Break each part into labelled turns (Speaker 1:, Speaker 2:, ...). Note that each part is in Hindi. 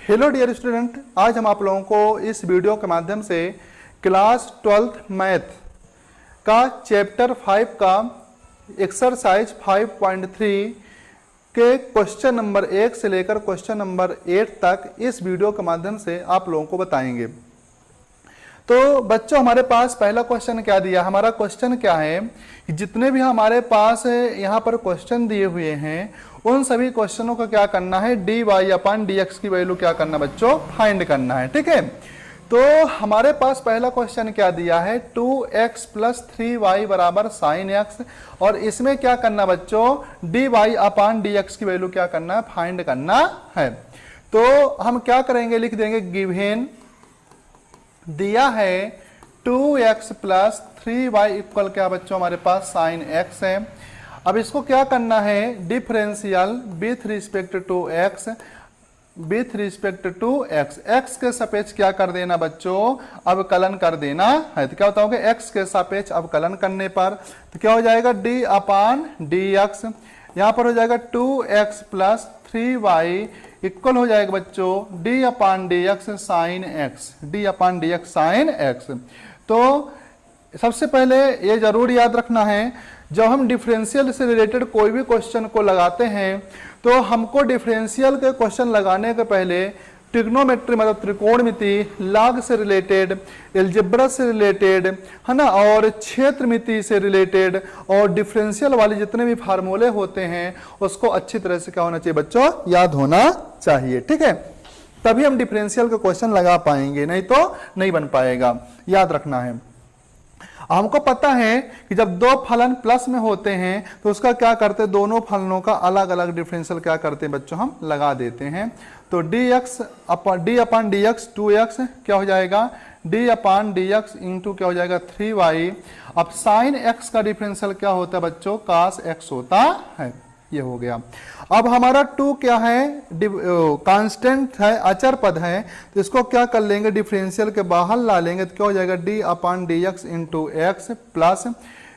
Speaker 1: हेलो डियर स्टूडेंट, आज हम आप लोगों को इस वीडियो के माध्यम से क्लास 12th मैथ का चैप्टर 5 का एक्सरसाइज 5.3 के क्वेश्चन नंबर 1 से लेकर क्वेश्चन नंबर 8 तक इस वीडियो के माध्यम से आप लोगों को बताएंगे। तो बच्चों, हमारे पास पहला क्वेश्चन क्या दिया? हमारा क्वेश्चन क्या है, जितने भी हमारे पास यहाँ पर क्वेश्चन दिए हुए हैं उन सभी क्वेश्चनों का क्या करना है, dy अपॉन dx की वैल्यू क्या करना बच्चों, फाइंड करना है। ठीक है, तो हमारे पास पहला क्वेश्चन क्या दिया है, 2x प्लस 3y बराबर साइन x, और इसमें क्या करना बच्चों, dy अपॉन dx की वैल्यू क्या करना है, फाइंड करना है। तो हम क्या करेंगे, लिख देंगे गिवन दिया है 2x प्लस 3y इक्वल क्या बच्चों, हमारे पास साइन x है। अब इसको क्या करना है, differential with respect to x, with respect to x, x के सापेक्ष क्या कर देना बच्चों, अवकलन कर देना है। तो क्या बताओगे, x के सापेक्ष अवकलन करने पर तो क्या हो जाएगा, d अपॉन dx, यहाँ पर हो जाएगा 2x प्लस 3y इक्वल हो जाएगा बच्चों d upon dx sine x, d upon dx sine x। तो सबसे पहले ये जरूर याद रखना है, जब हम डिफरेंशियल से रिलेटेड कोई भी क्वेश्चन को लगाते हैं तो हमको डिफरेंशियल के क्वेश्चन लगाने के पहले ट्रिग्नोमेट्री मतलब त्रिकोणमिति, लॉग से रिलेटेड, एलजेब्रा से रिलेटेड है ना, और क्षेत्रमिति से रिलेटेड और डिफरेंशियल वाले जितने भी फार्मूले होते हैं उसको अच्छी तरह से क्या होना चाहिए बच्चों, याद होना चाहिए। ठीक है, तभी हम डिफरेंशियल के क्वेश्चन लगा पाएंगे, नहीं तो नहीं बन पाएगा, याद रखना है। हमको पता है कि जब दो फलन प्लस में होते हैं तो उसका क्या करते हैं, दोनों फलनों का अलग अलग डिफरेंशियल क्या करते हैं बच्चों, हम लगा देते हैं। तो dx d upon dx 2x क्या हो जाएगा, d अपॉन dx इंटू क्या हो जाएगा 3y। अब साइन x का डिफरेंशियल क्या होता है बच्चों, cos x होता है। ये हो गया। अब हमारा 2 क्या है, कांस्टेंट है, अचर पद है, तो इसको क्या कर लेंगे, डिफरेंशियल के बाहर ला लेंगे तो क्या हो जाएगा, d upon dx into x plus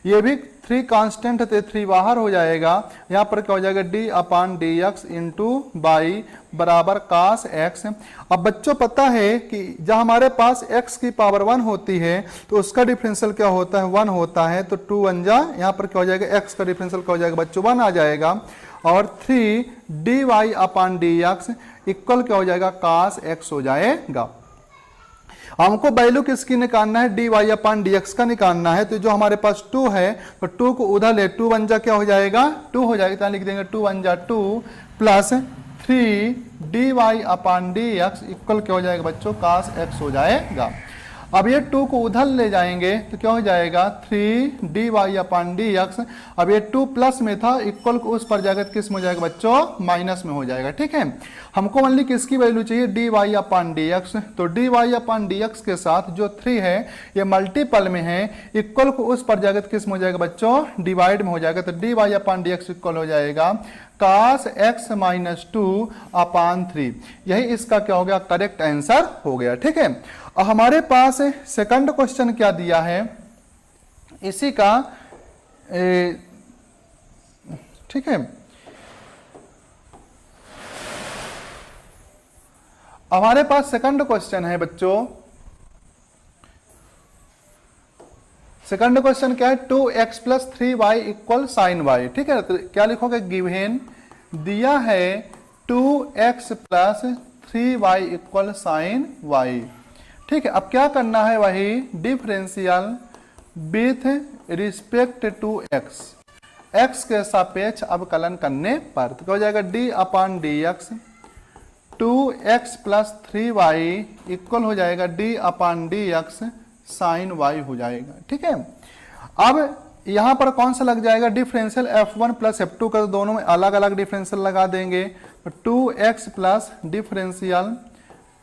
Speaker 1: ये भी 3 कांस्टेंट थे, 3 बाहर हो जाएगा, यहाँ पर क्या हो जाएगा d upon dx into y बराबर cos x। अब बच्चों पता है कि जब हमारे पास x की पावर 1 होती है तो उसका डिफरेंशियल क्या होता है, 1 होता है। तो 2 1 जा, यहाँ पर क्या हो जाएगा, x का डिफरेंशियल क्या हो जाएगा बच्चों, 1 आ जाएगा, और 3 dy अपॉन dx इक्वल क्या हो जाएगा, cos x हो जाएगा। हमको वैल्यू किसकी निकालना है, dy अपॉन dx का निकालना है। तो जो हमारे पास 2 है तो 2 को उधर ले, 2 1 जा क्या हो जाएगा, 2 हो जाएगा, तो लिख देंगे 2 1 जा 2 plus 3 dy upon dx equal क्या हो जाएगा बच्चों, cos x हो जाएगा। अब ये 2 को उधर ले जाएंगे तो क्या हो जाएगा, 3 dy अपॉन dx, अब ये 2 प्लस में था, इक्वल को उस पर जाकर किस में हो जाएगा बच्चों, माइनस में हो जाएगा। ठीक है, हमको ओनली किसकी वैल्यू चाहिए, dy अपॉन dx। तो dy अपॉन dx के साथ जो 3 है ये मल्टीपल में है, इक्वल को उस पर जाकर किस में हो जाएगा बच्चों, डिवाइड में हो जाएगा। तो dy अपॉन dx इक्वल हो जाएगा cos x माइनस 2 अपॉन 3। यही इसका क्या हो गया, करेक्ट आंसर हो गया। ठीक है, और हमारे पास सेकंड क्वेश्चन क्या दिया है इसी का, ठीक है, हमारे पास सेकंड क्वेश्चन है बच्चों, सेकंड क्वेश्चन क्या है, 2x plus 3y equal sign y। ठीक है, तो क्या लिखोगे, गिवन दिया है 2x plus 3y equal sign y। ठीक है, अब क्या करना है, वही differential with respect to x, x के सापेक्ष अवकलन करने पर तो क्या हो जाएगा, d upon dx 2x plus 3y equal हो जाएगा d upon dx sine y हो जाएगा। ठीक है, अब यहां पर कौन सा लग जाएगा, डिफरेंशियल f1 प्लस f2 का, तो दोनों में अलग अलग डिफरेंशियल लगा देंगे। 2x plus differential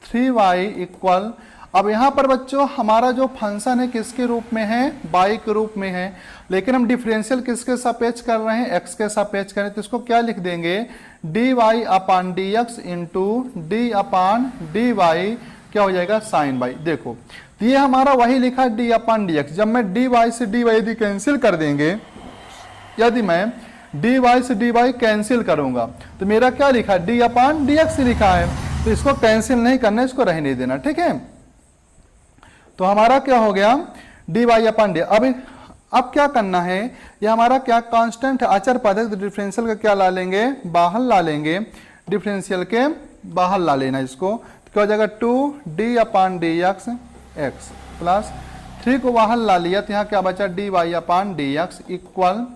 Speaker 1: 3y equal, अब यहाँ पर बच्चों हमारा जो फंक्शन है किसके रूप में है, y के रूप में है, लेकिन हम डिफरेंशियल किसके सापेक्ष कर रहे हैं, x के सापेक्ष कर रहे हैं। तो इसको क्या लिख देंगे, dy upon dx into d upon dy क्या हो जाएगा, साइन y। देखो ये हमारा वही लिखा d अपॉन dx, जब मैं dy से dy यदि कैंसिल कर देंगे, यदि मैं dy से dy कैंसिल करूंगा तो मेरा क्या लिखा है, d अपॉन dx लिखा है। तो इसको कैंसिल नहीं करना, इसको रहने देना, ठीक है। तो हमारा क्या हो गया, डी वाई अपन डी। अब क्या करना है, ये हमारा क्या कांस्टेंट है, अचर पद है, तो डिफरेंशियल का क्या ला लेंगे, बाहर ला लेंगे, डिफरेंशियल के बाहर ला लेना इसको। तो क्या हो जाएगा 2d/dx x प्लस 3 को बाहर ला लिया, तो यहाँ क्या बचा dy/dx इक्वल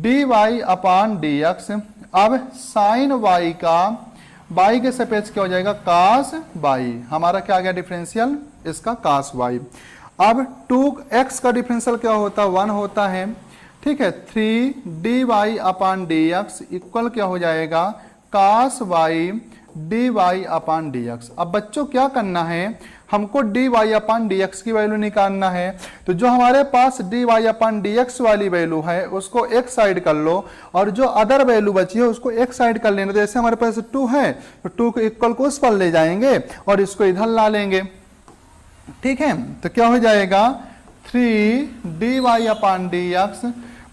Speaker 1: dy/dx। अब साइन y का y के सापेक्ष क्या हो जाएगा cos y, हमारा क्या आ गया डिफरेंशियल इसका cos y। अब 2x का डिफरेंशियल क्या होता है 1 होता है, ठीक है। 3dy/dx इक्वल क्या हो जाएगा cos y dy/dx। अब बच्चों क्या करना है, हमको dy/dx की वैल्यू निकालना है। तो जो हमारे पास dy/dx वाली वैल्यू है उसको एक साइड कर लो, और जो अदर वैल्यू बची है उसको एक साइड कर लेना। जैसे हमारे पास 2 है तो 2 को इक्वल को उस पर ले जाएंगे और इसको इधर ला लेंगे, ठीक है। तो क्या हो जाएगा 3dy/dx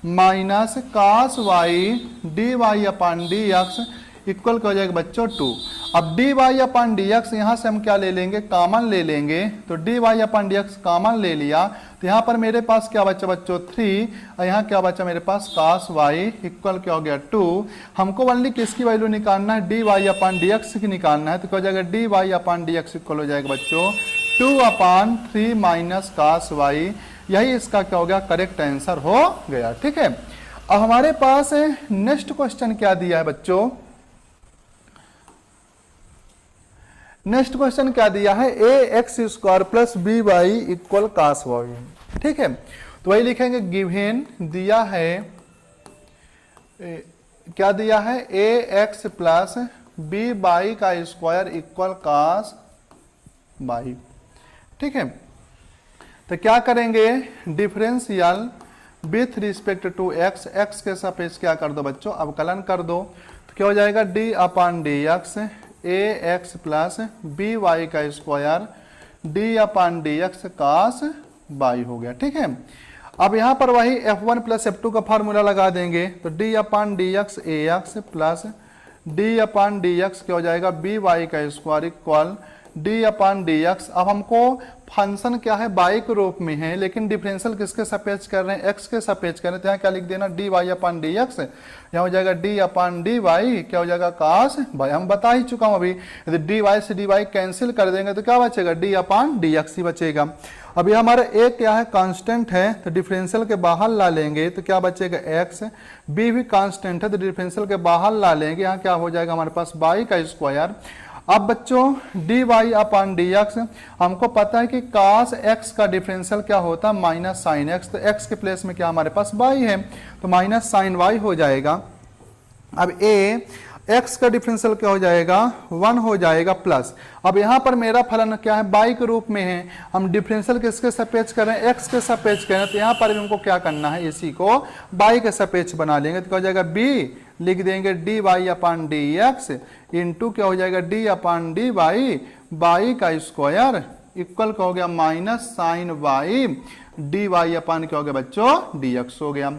Speaker 1: minus cos y dy/dx equal क्या हो जाएगा बच्चों 2। अब dy/dx यहाँ से हम क्या ले लेंगे, कॉमन ले लेंगे। तो dy/dx कॉमन ले लिया, तो यहाँ पर मेरे पास क्या बचा बच्चों 3, और यहाँ क्या बचा मेरे पास cos y इक्वल क्या हो गया 2। हमको ओनली किसकी वैल्यू निकालना है, dy/dx की निकालना है। तो क्या हो जाएगा dy/dx इक्वल हो जाएगा बच्चों 2/3 माइनस cos y। यही इसका क्या हो गया करेक्ट आंसर हो गया, ठीक है। अब हमारे पास नेक्स्ट क्वेश्चन क्या दिया है बच्चों, नेक्स्ट क्वेश्चन क्या दिया है ax² plus by equal cos y, ठीक है। तो वही लिखेंगे गिवन दिया है, क्या दिया है ax प्लस by का स्क्वायर इक्वल cos y, ठीक है। तो क्या करेंगे differential with respect to x, x के सापेक्ष क्या कर दो बच्चों अवकलन कर दो। तो क्या हो जाएगा d/dx ax प्लस by का स्क्वायर d/dx cos y हो गया, ठीक है। अब यहाँ पर वही f1 प्लस f2 का फार्मूला लगा देंगे। तो d/dx ax प्लस d/dx क्या हो जाएगा by का स्क्वायर इक्वल d/dx। अब हमको फंक्शन क्या है y के रूप में है, लेकिन डिफरेंशियल किसके सापेक्ष कर रहे हैं, x के सापेक्ष कर रहे हैं। तो यहाँ क्या लिख देना dy/dx, यहाँ हो जाएगा d/dy क्या हो जाएगा cos y। हम बता ही चुका हूँ अभी, यदि dy से dy कैंसिल कर देंगे तो क्या बचेगा d/dx ही बचेगा। अभी हमारा a क्या है कांस्टेंट है, तो डिफरेंशियल के बाहर ला लेंगे तो क्या बचेगा x। b भी कांस्टेंट है तो डिफरेंशियल के बाहर ला लेंगे, यहाँ क्या हो जाएगा हमारे पास y का स्क्वायर। अब बच्चों dy/dx हमको पता है कि cos x का डिफरेंशियल क्या होता है माइनस साइन x। तो x के प्लेस में क्या हमारे पास y है, तो माइनस साइन y हो जाएगा। अब x का डिफरेंशियल क्या हो जाएगा 1 हो जाएगा प्लस। अब यहाँ पर मेरा फलन क्या है y के रूप में है, हम डिफरेंशियल किसके सापेक्ष कर रहे हैं x के सापेक्ष कर रहे हैं। तो यहाँ पर हमको क्या करना है इसी को y के सापेक्ष बना लेंगे। तो क्या हो जाएगा b लिख देंगे dy/dx इंटू क्या हो जाएगा d/dy y का स्क्वायर इक्वल क्या हो गया माइनस साइन y dy क्या हो गया बच्चों dx हो गया,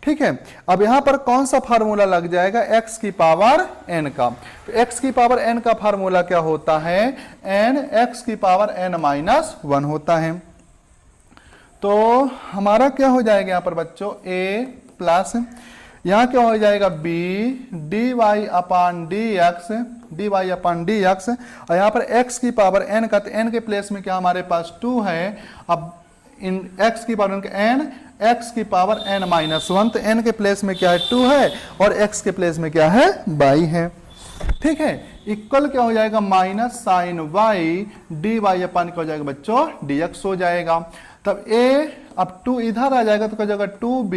Speaker 1: ठीक है। अब यहाँ पर कौन सा फार्मूला लग जाएगा x की पावर n का। तो x की पावर n का फार्मूला क्या होता है n x की पावर n-1 होता है। तो हमारा क्या हो जाएगा यहाँ पर बच्चों a प्लस यहाँ क्या हो जाएगा b dy/dx और यहाँ पर x की पावर n का, तो n के प्लेस में क्या हमारे पास 2 है। अब इन x की पावर n x की पावर n-1, तो n के प्लेस में क्या है 2 है और x के प्लेस में क्या है y है, ठीक है। इक्वल क्या हो जाएगा माइनस साइन y dy क्या हो जाएगा बच्चों dx हो जाएगा। तब a अब 2 इधर आ जाएगा तो क्या हो जाएगा 2b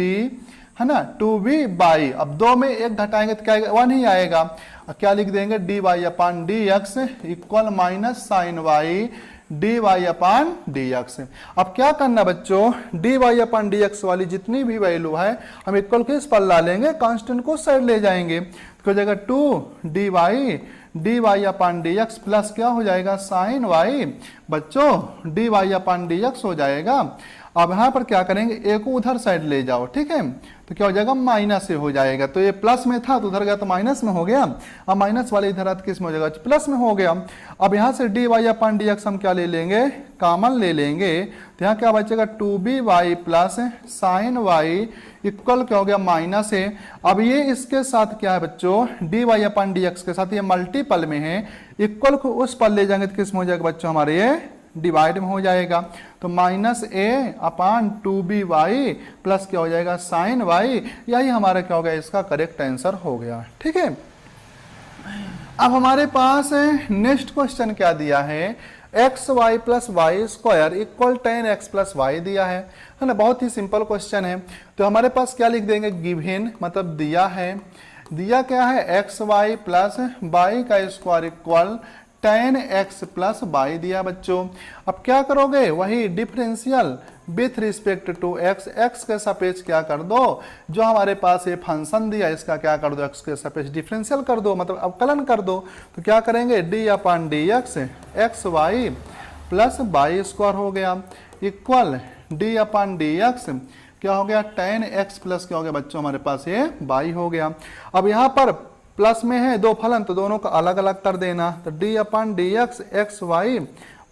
Speaker 1: है ना 2b बाई। अब 2 में 1 घटाएंगे तो क्या आएगा 1 ही आएगा। क्या लिख देंगे dy/dx equal minus sign y dy/dx। अब क्या करना बच्चों dy/dx वाली जितनी भी वैल्यू है हम इक्वल किस पर ला लेंगे, कांस्टेंट को साइड ले जाएंगे। तो हो जाएगा 2dy dy/dx प्लस क्या हो जाएगा साइन y बच्चों dy/dx हो जाएगा। अब यहाँ पर क्या करेंगे, ए को उधर साइड ले जाओ, ठीक है, तो क्या हो जाएगा माइनस ए हो जाएगा। तो ये प्लस में था तो उधर गया तो माइनस में हो गया, अब माइनस वाले इधर आते किस में हो जाएगा, प्लस में हो गया। अब यहाँ से D y upon d x हम क्या ले लेंगे, कॉमन ले लेंगे, तो यहाँ क्या बचेगा 2by plus sign Y equal क्या हो गया माइनस ए। अब ये इसके साथ क्या है बच्चों, D y upon d x के साथ ये मल्टीपल में है, इक्वल को उस पर ले जाएंगे तो किस में हो जाएगा बच्चों हमारे ये डिवाइड में हो जाएगा। तो माइनस ए अपान 2by प्लस क्या हो जाएगा साइन वाई, यही हमारा क्या हो गया इसका करेक्ट आंसर हो गया, ठीक है। अब हमारे पास नेक्स्ट क्वेश्चन क्या दिया है, x y plus y square equal 10x plus y दिया है ना, बहुत ही सिंपल क्वेश्चन है। तो हमारे पास क्या लिख देंगे, गिवन मतलब दिया है, दिया क्या है एक्स वाई प्लस वाई का square equal 10x plus y दिया बच्चों। अब क्या करोगे, वही differential with respect to x, x के सापेक्ष क्या कर दो, जो हमारे पास ये फंक्शन दिया इसका क्या कर दो, एक्स के सापेक्ष डिफरेंशियल कर दो, मतलब अवकलन कर दो। तो क्या करेंगे, d upon d x x y plus y square हो गया equal d upon d x क्या हो गया 10x प्लस क्या हो गया बच्चों हमारे पास ये वाई हो गया। अब यहाँ पर प्लस में है दो फलन तो दोनों का अलग अलग कर देना, तो d upon d x x y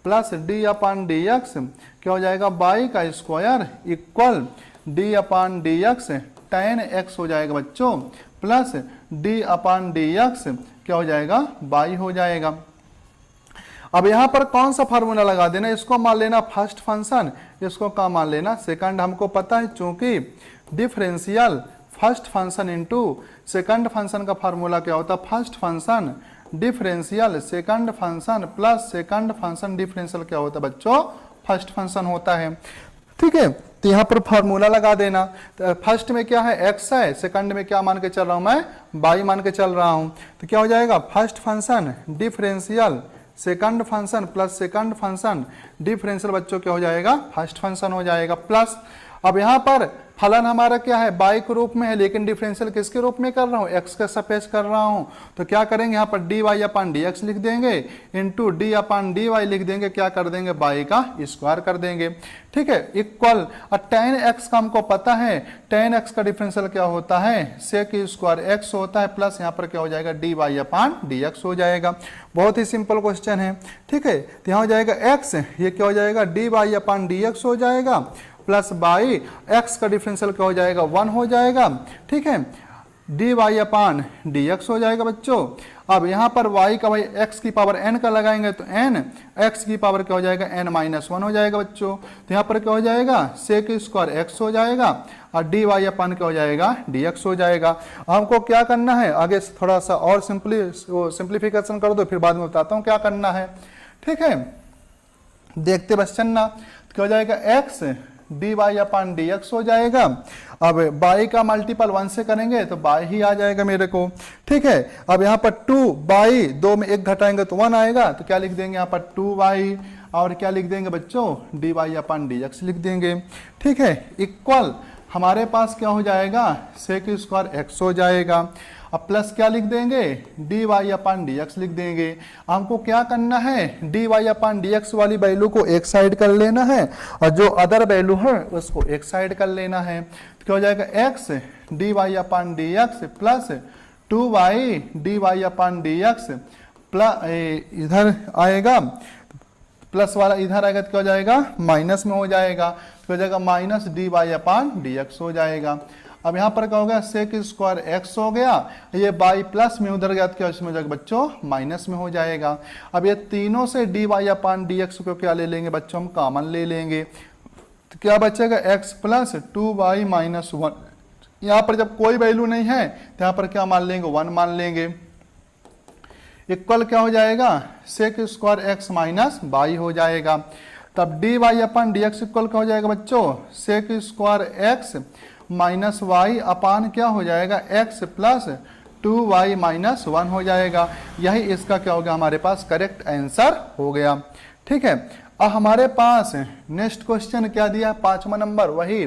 Speaker 1: plus d upon d x क्या हो जाएगा वाई का square equal d upon d x 10x हो जाएगा बच्चों plus d upon d x क्या हो जाएगा वाई हो जाएगा। अब यहाँ पर कौन सा फार्मूला लगा देना, इसको मान लेना फर्स्ट फंक्शन, इसको क्या मान लेना सेकंड। हमको पता है चूंकि differential first function into second function का फार्मूला क्या होता है, first function differential second function plus second function differential क्या होता है बच्चों फर्स्ट फंक्शन होता है, ठीक है। तो यहाँ पर फार्मूला लगा देना, तो फर्स्ट में क्या है x है, सेकंड में क्या मान के चल रहा हूँ मैं y मान के चल रहा हूँ, तो क्या हो जाएगा first function differential second function plus second function differential बच्चों क्या हो जाएगा फर्स्ट फंक्शन हो जाएगा प्लस। अब यहाँ पर फलन हमारा क्या है बाई के रूप में है, लेकिन डिफरेंशियल किसके रूप में कर रहा हूँ, एक्स के सापेक्ष कर रहा हूँ, तो क्या करेंगे यहाँ पर D y upon d x लिख देंगे into d upon D Y लिख देंगे, क्या कर देंगे बाई का स्क्वायर कर देंगे, ठीक है इक्वल। और 10x का हमको पता है 10x का डिफरेंशियल क्या होता है सेक स्क्वायर एक्स होता है प्लस यहाँ पर क्या हो जाएगा d y upon d x हो जाएगा। बहुत ही सिंपल क्वेश्चन है, ठीक है। तो यहाँ हो जाएगा x, ये क्या हो जाएगा d y upon d x हो जाएगा प्लस बाई एक्स का डिफरेंशियल क्या हो जाएगा 1 हो जाएगा, ठीक है, D y upon d x हो जाएगा बच्चों। अब यहाँ पर y का भाई x की पावर n का लगाएंगे तो n x की पावर क्या हो जाएगा n माइनस 1 हो जाएगा बच्चों। तो यहाँ पर क्या हो जाएगा सेक स्क्वायर x हो जाएगा और डी वाई अपान क्या हो जाएगा डी एक्स हो जाएगा। हमको क्या करना है आगे थोड़ा सा और सिंप्लीफिकेशन कर दो, फिर बाद में बताता हूँ क्या करना है, ठीक है। देखते बस चलना, क्या हो जाएगा x D y upon d x हो जाएगा। अब बाई का मल्टीपल 1 से करेंगे तो बाई ही आ जाएगा मेरे को, ठीक है। अब यहाँ पर 2 बाई 2 में 1 घटाएंगे तो 1 आएगा, तो क्या लिख देंगे यहाँ पर 2y और क्या लिख देंगे बच्चों D y upon d x लिख देंगे, ठीक है इक्वल हमारे पास क्या हो जाएगा सेक स्क्वायर एक्स हो जाएगा। अब प्लस क्या लिख देंगे d y upon d x लिख देंगे। हमको क्या करना है D y upon d x वाली वैल्यू को एक साइड कर लेना है और जो अदर वैल्यू है उसको एक साइड कर लेना है। तो क्या हो जाएगा x d y upon d x plus 2y d y upon d x plus इधर आएगा प्लस वाला इधर आएगा तो क्या हो जाएगा माइनस में हो जाएगा, तो हो जाएगा minus D y upon d x हो जाएगा। अब यहाँ पर क्या हो गया सेक स्क्वायर एक्स हो गया, ये बाई प्लस में उधर गया तो क्या इसमें हो जाएगा बच्चों माइनस में हो जाएगा। अब ये तीनों से D y upon d x को क्या ले लेंगे बच्चों हम कॉमन ले लेंगे, तो क्या बचेगा एक्स प्लस 2y माइनस 1। यहाँ पर जब कोई वैल्यू नहीं है तो यहाँ पर क्या मान लेंगे 1 मान लेंगे इक्वल क्या हो जाएगा sec square x minus y हो जाएगा। तब d y upon d x equal क्या हो जाएगा बच्चों sec square x minus y upon क्या हो जाएगा एक्स प्लस 2y माइनस 1 हो जाएगा। यही इसका क्या हो गया हमारे पास करेक्ट आंसर हो गया, ठीक है। अब हमारे पास नेक्स्ट क्वेश्चन क्या दिया है 5वां नंबर, वही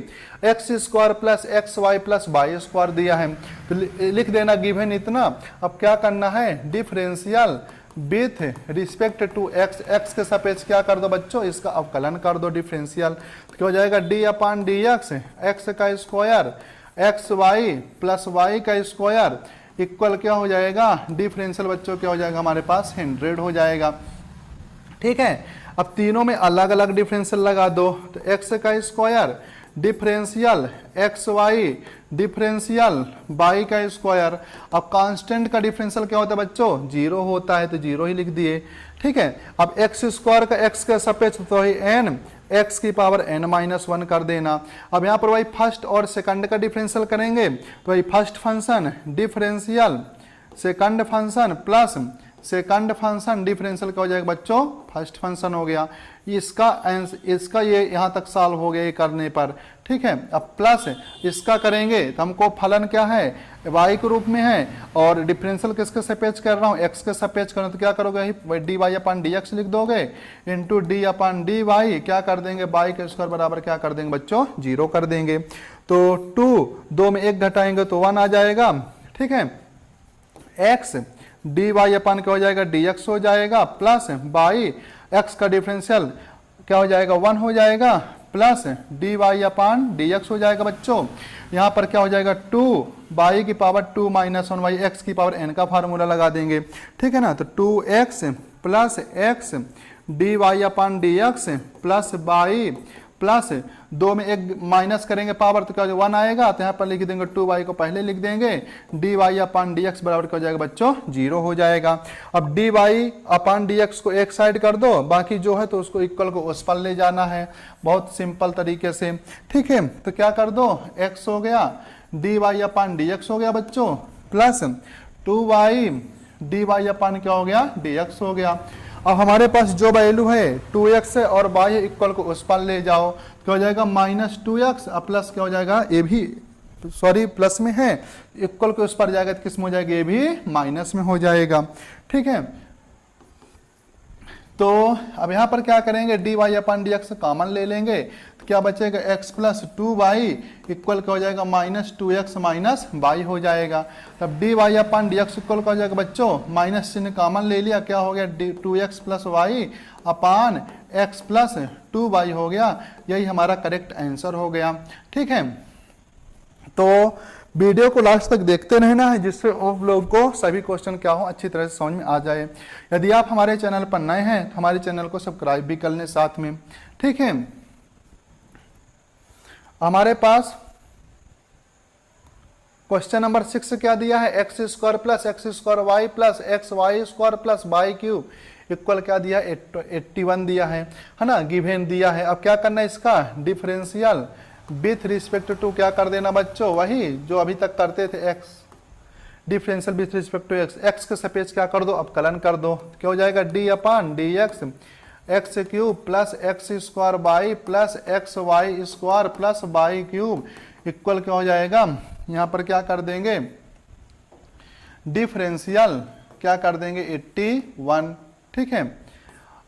Speaker 1: x square plus x y plus y square दिया है, तो लिख देना गिवन इतना। अब क्या करना है differential with respect to x, x के सापेक्ष क्या कर दो बच्चों, इसका अवकलन कर दो डिफरेंशियल। तो क्या हो जाएगा d upon d x, x का square x y plus y का स्क्वायर इक्वल क्या हो जाएगा, डिफरेंशियल बच्चों क्या हो जाएगा हमारे पास 100 हो जाएगा। ठीक है, अब तीनों में अलग अलग डिफरेंशियल लगा दो, तो एक्स का square differential x y differential by का स्क्वायर। अब कांस्टेंट का डिफरेंशियल क्या होता है बच्चों, जीरो होता है, तो जीरो ही लिख दिए। ठीक है, अब एक्स स्क्वायर का एक्स का सापेक्ष तो है एन, एक्स की पावर n माइनस 1 कर देना। अब यहाँ पर वही फर्स्ट और सेकंड का डिफरेंशियल करेंगे, तो वही first function differential second function plus second function differential क्या हो जाएगा बच्चों, फर्स्ट फंक्शन हो गया। इसका ये यहाँ तक सॉल्व हो गया ये करने पर। ठीक है, अब प्लस इसका करेंगे तो हमको फलन क्या है, y के रूप में है, और डिफरेंशियल किसके सापेक्ष कर रहा हूँ, x के सापेक्ष कर रहा हूँ, तो क्या करोगे D y upon d x लिख दोगे into D upon d Y, क्या कर देंगे y के स्क्वायर बराबर क्या कर देंगे बच्चों, 0 कर देंगे। तो 2 में 1 घटाएंगे तो 1 आ जाएगा। ठीक है, x डी वाई अपान क्या हो जाएगा डी एक्स हो जाएगा, प्लस बाई एक्स का डिफरेंशियल क्या हो जाएगा 1 हो जाएगा, plus d y upon d x हो जाएगा बच्चों। यहाँ पर क्या हो जाएगा 2 बाई की पावर 2 माइनस 1 बाई एक्स की पावर n का फार्मूला लगा देंगे। ठीक है ना, तो 2x plus x d y upon d x plus by plus 2 में 1 माइनस करेंगे पावर तो क्या हो जाएगा 1 आएगा, तो यहाँ पर लिख देंगे 2y को पहले लिख देंगे, d y upon d x बराबर क्या हो जाएगा बच्चों 0 हो जाएगा। अब d y upon d x को एक साइड कर दो, बाकी जो है तो उसको इक्वल को उस पर ले जाना है, बहुत सिंपल तरीके से। ठीक है, तो क्या कर दो x हो गया D y upon d x हो गया बच्चों, plus 2y d y upon क्या हो गया डी एक्स हो गया। अब हमारे पास जो वैल्यू है 2x है और y इक्वल को उस पर ले जाओ, क्या हो जाएगा -2x प्लस क्या हो जाएगा, ये भी सॉरी प्लस में है, इक्वल को उस पर जाएगा तो किस में हो जाएगा, ये भी माइनस में हो जाएगा। ठीक है, तो अब यहाँ पर क्या करेंगे d y upon d x common ले लेंगे, तो क्या बचेगा x प्लस 2y इक्वल क्या हो जाएगा -2x माइनस y हो जाएगा। तब d y upon d x equal क्या हो जाएगा बच्चों, माइनस चिन्ह कॉमन ले लिया, क्या हो गया 2x प्लस वाई अपान x प्लस 2y हो गया। यही हमारा करेक्ट आंसर हो गया। ठीक है, तो वीडियो को लास्ट तक देखते रहना है, जिससे आप लोग को सभी क्वेश्चन क्या हो अच्छी तरह से समझ में आ जाए। यदि आप हमारे चैनल पर नए हैं तो हमारे चैनल को सब्सक्राइब भी कर लें साथ में। ठीक है, हमारे पास क्वेश्चन नंबर 6 क्या दिया है, x square plus x square y plus x y square plus y cube equal क्या दिया 81 दिया है ना, गिवन दिया है। अब क्या करना है, इसका डिफरेंशियल विथ रिस्पेक्ट टू क्या कर देना बच्चों, वही जो अभी तक करते थे, x differential with respect to x, x के सापेक्ष क्या कर दो, अवकलन कर दो, क्या हो जाएगा d upon d x x cube plus x square y plus x y square plus y cube equal क्या हो जाएगा, यहाँ पर क्या कर देंगे डिफरेंशियल क्या कर देंगे 81। ठीक है,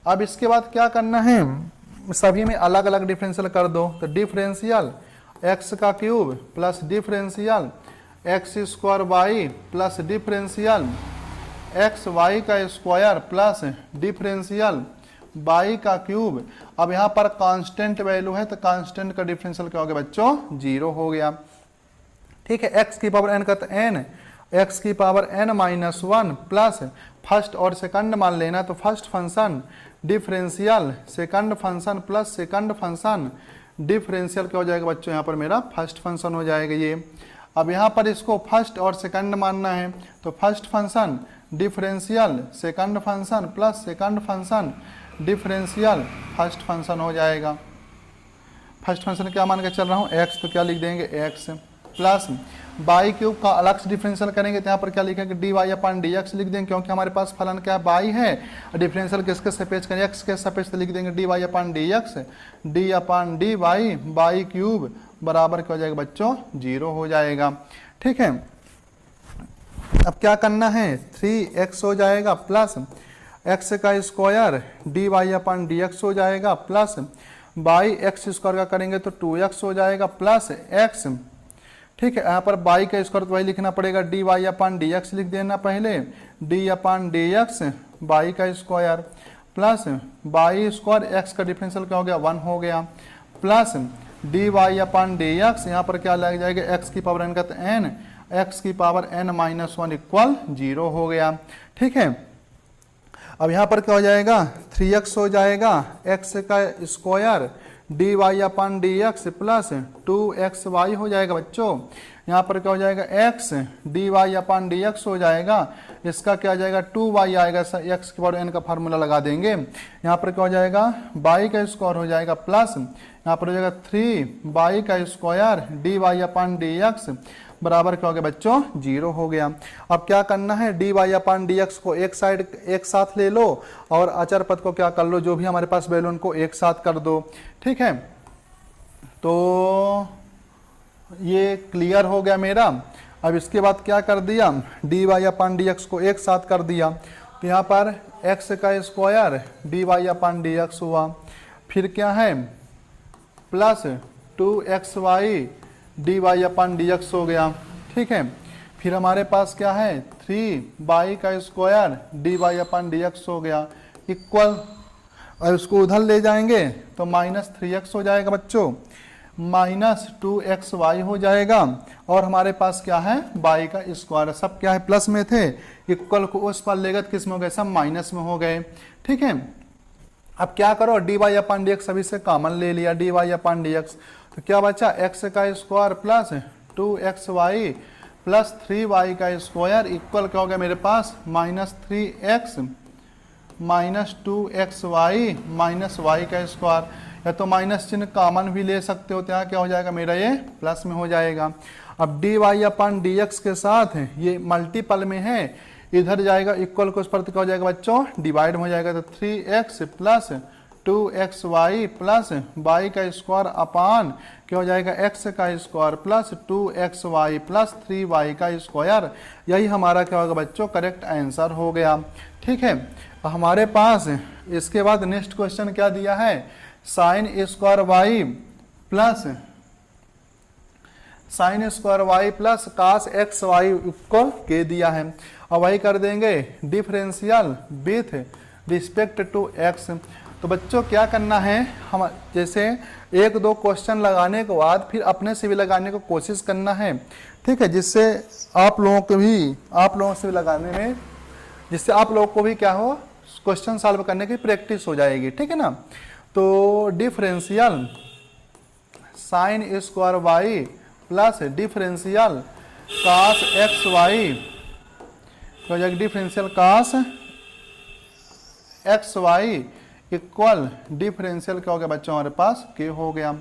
Speaker 1: अब इसके बाद क्या करना है, सभी में अलग अलग डिफरेंशियल कर दो, तो डिफरेंशियल एक्स का cube plus differential x square y plus differential x y का स्क्वायर प्लस डिफरेंशियल वाई का क्यूब। अब यहाँ पर कांस्टेंट वैल्यू है तो कांस्टेंट का डिफरेंशियल क्या हो गया बच्चों 0 हो गया। ठीक है, एक्स की पावर n का तो n, एक्स की power n minus 1 plus first और सेकंड मान लेना, तो first function differential second function plus second function differential क्या हो जाएगा बच्चों, यहाँ पर मेरा फर्स्ट फंक्शन हो जाएगा ये। अब यहाँ पर इसको फर्स्ट और सेकंड मानना है, तो first function differential second function plus second function differential first function हो जाएगा। फर्स्ट फंक्शन क्या मान के चल रहा हूँ x, तो क्या लिख देंगे x प्लस बाई क्यूब का अलग से डिफरेंशियल करेंगे, तो यहाँ पर क्या लिखेंगे D y upon d x लिख देंगे, क्योंकि हमारे पास फलन क्या है बाई है, डिफरेंशियल किसके सापेक्ष करेंगे एक्स के सापेक्ष, तो लिख देंगे d y upon d x d upon d y by cube बराबर क्या हो जाएगा बच्चों 0 हो जाएगा। ठीक है, अब क्या करना है 3x हो जाएगा प्लस एक्स का square D y upon d x हो जाएगा प्लस बाई एक्स स्क्वायर का करेंगे तो 2x हो जाएगा प्लस x। ठीक है, यहाँ पर y का स्क्वायर तो वही लिखना पड़ेगा d y upon d x लिख देना पहले, d upon d x by का square plus by square x का डिफरेंशियल क्या हो गया 1 हो गया plus d y upon d x, यहाँ पर क्या लग जाएगा एक्स की पावर n का तो n, एक्स की पावर n माइनस 1 इक्वल 0 हो गया। ठीक है, अब यहाँ पर क्या हो जाएगा 3x हो जाएगा x का square D y upon d x plus 2xy हो जाएगा बच्चों। यहाँ पर क्या हो जाएगा x D y upon d x हो जाएगा, इसका क्या आ जाएगा 2y आएगा, x की पावर n का फार्मूला लगा देंगे। यहाँ पर क्या हो जाएगा y का स्क्वायर हो जाएगा प्लस यहाँ पर हो जाएगा 3y का square D y upon d x बराबर क्या हो गया बच्चों 0 हो गया। अब क्या करना है D y upon d x को एक साइड एक साथ ले लो और अचर पद को क्या कर लो, जो भी हमारे पास वैल्यू उनको एक साथ कर दो। ठीक है, तो ये क्लियर हो गया मेरा। अब इसके बाद क्या कर दिया D y upon d x को एक साथ कर दिया, तो यहाँ पर x का square D y upon d x हुआ, फिर क्या है plus 2xy D y upon d x हो गया। ठीक है, फिर हमारे पास क्या है 3y का square D y upon d x हो गया इक्वल, और उसको उधर ले जाएंगे तो -3x हो जाएगा बच्चों, -2xy हो जाएगा, और हमारे पास क्या है y का स्क्वायर, सब क्या है प्लस में थे, इक्वल को उस पर लेकर किस में हो गए, सब माइनस में हो गए। ठीक है, अब क्या करो D y upon d x सभी से कॉमन ले लिया, D y upon d x, तो क्या बचा x का square plus 2xy plus 3y का स्क्वायर इक्वल क्या हो गया मेरे पास -3x minus 2xy minus y का स्क्वायर, या तो माइनस चिन्ह कॉमन भी ले सकते हो, तो यहाँ क्या हो जाएगा मेरा ये प्लस में हो जाएगा। अब d y upon d x के साथ ये मल्टीपल में है, इधर जाएगा इक्वल को उस पर क्या हो जाएगा बच्चों डिवाइड हो जाएगा, तो 3x plus 2xy plus y का स्क्वायर अपान क्या हो जाएगा x का square plus 2xy plus 3y का स्क्वायर, यही हमारा क्या होगा बच्चों करेक्ट आंसर हो गया। ठीक है, हमारे पास इसके बाद नेक्स्ट क्वेश्चन क्या दिया है sine square y plus sine square y plus cos x y equal k दिया है। अब वही कर देंगे differential with respect to x। तो बच्चों क्या करना है, हम जैसे एक दो क्वेश्चन लगाने के बाद फिर अपने से भी लगाने को कोशिश करना है। ठीक है, जिससे आप लोगों से भी लगाने में, जिससे आप लोगों को भी क्या हो क्वेश्चन सॉल्व करने की प्रैक्टिस हो जाएगी। ठीक है ना, तो differential sine square y plus differential cos x y हो जाएगा, differential cos x y equal differential क्या हो गया बच्चों हमारे पास के हो गया।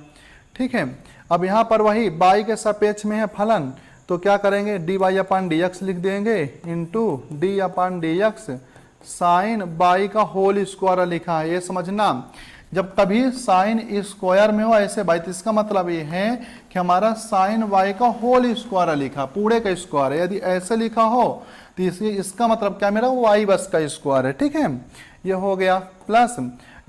Speaker 1: ठीक है, अब यहाँ पर वही बाई के सापेक्ष में है फलन, तो क्या करेंगे d y upon d x लिख देंगे into d upon d x sine by का होल स्क्वायर लिखा है। ये समझना जब कभी साइन स्क्वायर में हो ऐसे बाई, तो इसका मतलब ये है कि हमारा साइन वाई का होल स्क्वायर लिखा, पूरे का स्क्वायर है। यदि ऐसे लिखा हो तो इसका मतलब क्या मेरा वाई बस का स्क्वायर है। ठीक है, ये हो गया प्लस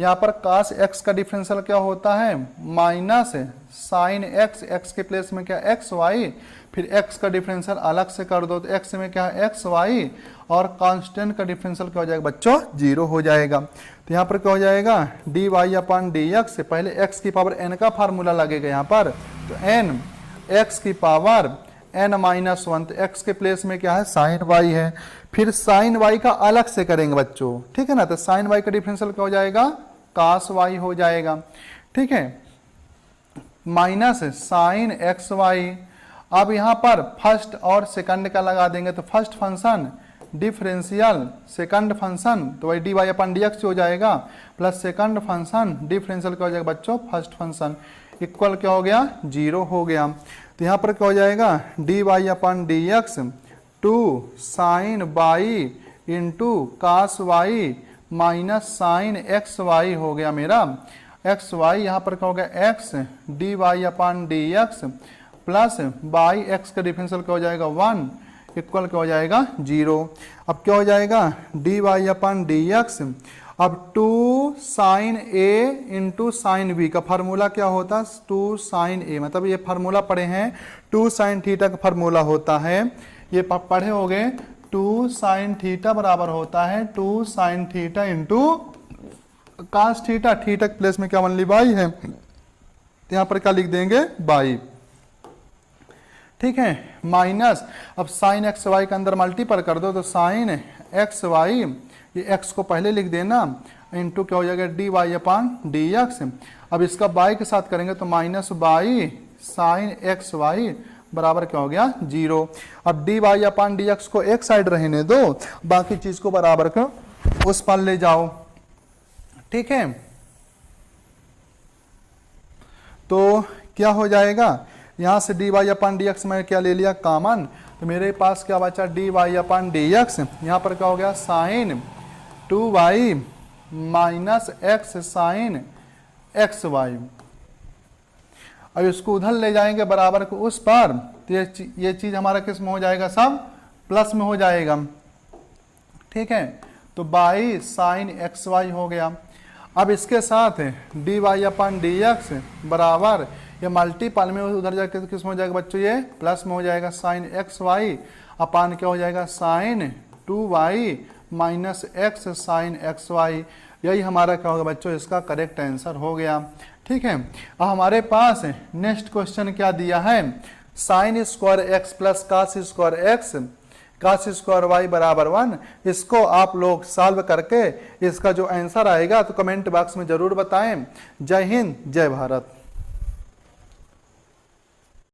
Speaker 1: यहाँ पर कास एक्स का डिफरेंशियल क्या होता है माइनस साइन एक्स, एक्स के प्लेस में क्या एक्स वाई, फिर एक्स का डिफरेंशियल अलग से कर दो तो एक्स में क्या है एक्स वाई, और कांस्टेंट का डिफरेंशियल क्या हो जाएगा बच्चों 0 हो जाएगा। तो यहाँ पर क्या हो जाएगा d y upon d x से पहले एक्स की पावर n का फार्मूला लगेगा यहाँ पर, तो n एक्स की पावर n माइनस 1, तो x के प्लेस में क्या है साइन y है, फिर साइन y का अलग से करेंगे बच्चों। ठीक है ना, तो साइन y का डिफरेंशियल क्या हो जाएगा कास y हो जाएगा। ठीक है, माइनस साइन एक्स वाई। अब यहाँ पर फर्स्ट और सेकंड का लगा देंगे, तो first function differential second function तो वही D y upon d x हो जाएगा, प्लस सेकंड फंक्शन डिफरेंशियल क्या हो जाएगा बच्चों फर्स्ट फंक्शन इक्वल क्या हो गया 0 हो गया। तो यहाँ पर क्या हो जाएगा d y upon d x two sine y into cos y minus sine x y हो गया मेरा एक्स वाई। यहाँ पर क्या हो गया x d y upon d x plus by x का डिफरेंशियल क्या हो जाएगा 1 इक्वल क्या हो जाएगा 0। अब क्या हो जाएगा d y upon d x, अब 2 साइन ए इंटू साइन बी का फार्मूला क्या होता है 2 साइन ए, मतलब ये फार्मूला पढ़े हैं 2 साइन थीटा का फार्मूला होता है, ये पढ़े हो गए 2 साइन थीटा बराबर होता है 2 sine theta into cos theta. Theta के प्लेस में क्या मान ली बाई है, तो यहाँ पर क्या लिख देंगे बाई। ठीक है, माइनस अब साइन एक्स वाई के अंदर मल्टीपल कर दो तो साइन एक्स वाई, ये एक्स को पहले लिख देना, इंटू क्या हो जाएगा d y upon d x. अब इसका बाई के साथ करेंगे तो minus by sine x y बराबर क्या हो गया 0। अब d y upon d x को एक साइड रहने दो, बाकी चीज को बराबर को उस पर ले जाओ। ठीक है, तो क्या हो जाएगा, यहां से D y upon d x में क्या ले लिया कॉमन, तो मेरे पास क्या बचा d y upon d x. यहाँ पर क्या हो गया sine 2y minus x sine x y. अब इसको उधर ले जाएंगे बराबर को उस पर, तो ये चीज हमारा किस में हो जाएगा, सब प्लस में हो जाएगा। ठीक है, तो बाई साइन एक्स वाई हो गया। अब इसके साथ D y upon d x बराबर, ये मल्टीपल में उधर जाके किस में हो जाएगा बच्चों, ये प्लस में हो जाएगा साइन एक्स वाई अपान क्या हो जाएगा sine 2y minus x sine x y. यही हमारा क्या होगा बच्चों, इसका करेक्ट आंसर हो गया। ठीक है, अब हमारे पास नेक्स्ट क्वेश्चन क्या दिया है, sine square x plus cos square x cos square y बराबर 1। इसको आप लोग सॉल्व करके इसका जो आंसर आएगा तो कमेंट बॉक्स में जरूर बताएं। जय हिंद, जय भारत।